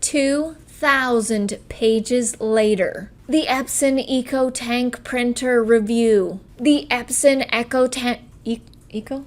2,000 pages later. The Epson Ecotank Printer review. The Epson Ecotank... Ecotank.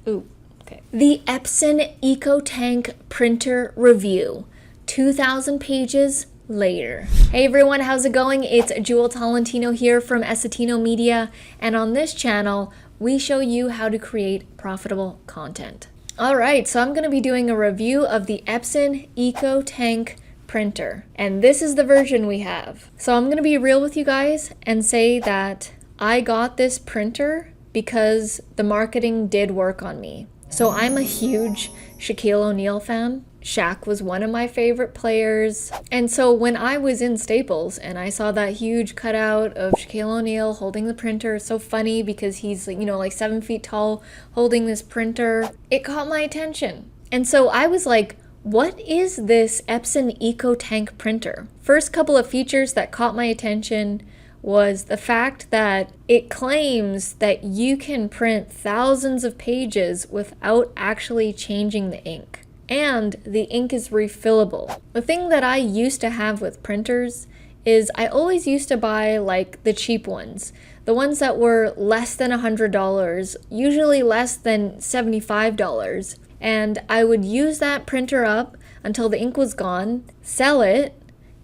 Ooh, okay. The Epson Ecotank Printer review. 2,000 pages later. Hey everyone, how's it going? It's Jewel Tolentino here from Essetino Media, and on this channel, we show you how to create profitable content. Alright, so I'm going to be doing a review of the Epson Ecotank Printer, and this is the version we have. So I'm going to be real with you guys and say that I got this printer because the marketing did work on me. So I'm a huge Shaquille O'Neal fan. Shaq was one of my favorite players. And so when I was in Staples and I saw that huge cutout of Shaquille O'Neal holding the printer, it's so funny because he's, like 7 feet tall holding this printer, it caught my attention. And so I was like, what is this Epson Ecotank printer? First couple of features that caught my attention was the fact that it claims that you can print thousands of pages without actually changing the ink. And the ink is refillable. The thing that I used to have with printers is I always used to buy like the cheap ones. The ones that were less than $100, usually less than $75. And I would use that printer up until the ink was gone, sell it,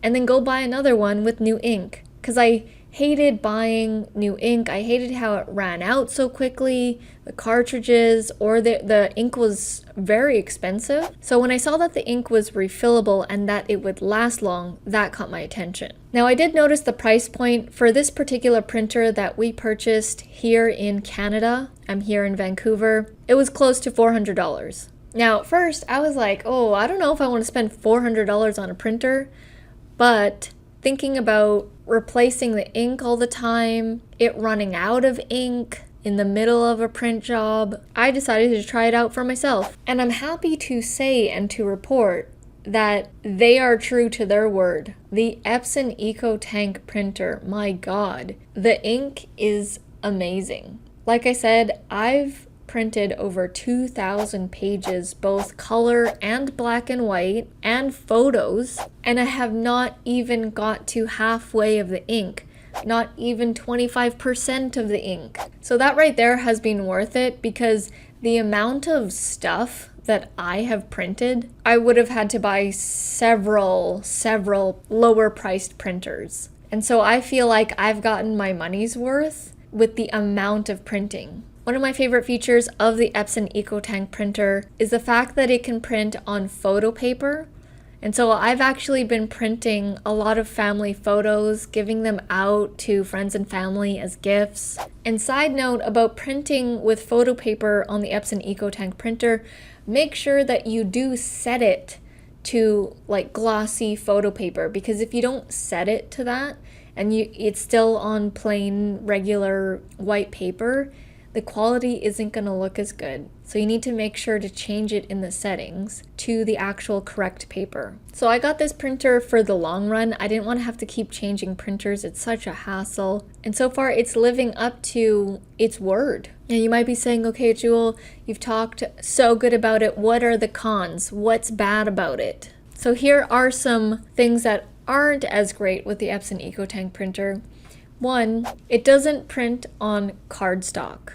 and then go buy another one with new ink. Because I hated buying new ink. I hated how it ran out so quickly, the cartridges, or the ink was very expensive. So when I saw that the ink was refillable and that it would last long, that caught my attention. Now I did notice the price point for this particular printer that we purchased here in Canada. I'm here in Vancouver. It was close to $400. Now at first I was like, oh, I don't know if I want to spend $400 on a printer, but thinking about replacing the ink all the time, it running out of ink in the middle of a print job, I decided to try it out for myself. And I'm happy to say and to report that they are true to their word. The Epson Ecotank Printer, my God, the ink is amazing. Like I said, I've printed over 2,000 pages, both color and black and white, and photos, and I have not even got to halfway of the ink, not even 25% of the ink. So that right there has been worth it, because the amount of stuff that I have printed, I would have had to buy several lower priced printers. And so I feel like I've gotten my money's worth with the amount of printing. One of my favorite features of the Epson Ecotank printer is the fact that it can print on photo paper. And so I've actually been printing a lot of family photos, giving them out to friends and family as gifts. And side note about printing with photo paper on the Epson Ecotank printer, make sure that you do set it to like glossy photo paper, because if you don't set it to that and it's still on plain regular white paper, the quality isn't going to look as good. So you need to make sure to change it in the settings to the actual correct paper. So I got this printer for the long run. I didn't want to have to keep changing printers. It's such a hassle. And so far it's living up to its word. Now you might be saying, okay, Jewel, you've talked so good about it. What are the cons? What's bad about it? So here are some things that aren't as great with the Epson Ecotank printer. One, it doesn't print on cardstock.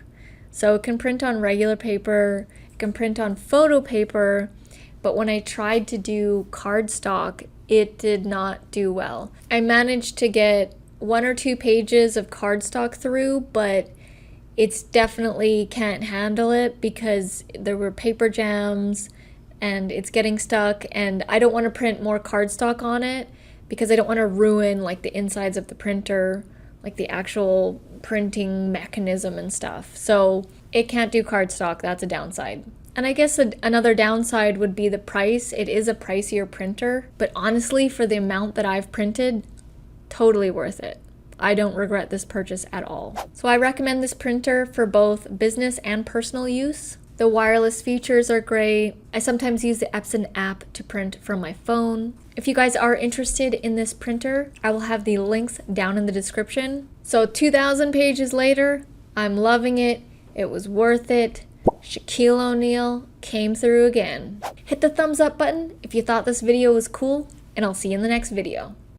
So it can print on regular paper, it can print on photo paper, but when I tried to do cardstock, it did not do well. I managed to get 1 or 2 pages of cardstock through, but it's definitely can't handle it because there were paper jams and it's getting stuck, and I don't want to print more cardstock on it because I don't want to ruin like the insides of the printer, like the actual printing mechanism and stuff. So it can't do cardstock. That's a downside. And I guess another downside would be the price. It is a pricier printer, but honestly, for the amount that I've printed, totally worth it. I don't regret this purchase at all. So I recommend this printer for both business and personal use. The wireless features are great. I sometimes use the Epson app to print from my phone. If you guys are interested in this printer, I will have the links down in the description. So 2,000 pages later, I'm loving it. It was worth it. Shaquille O'Neal came through again. Hit the thumbs up button if you thought this video was cool, and I'll see you in the next video.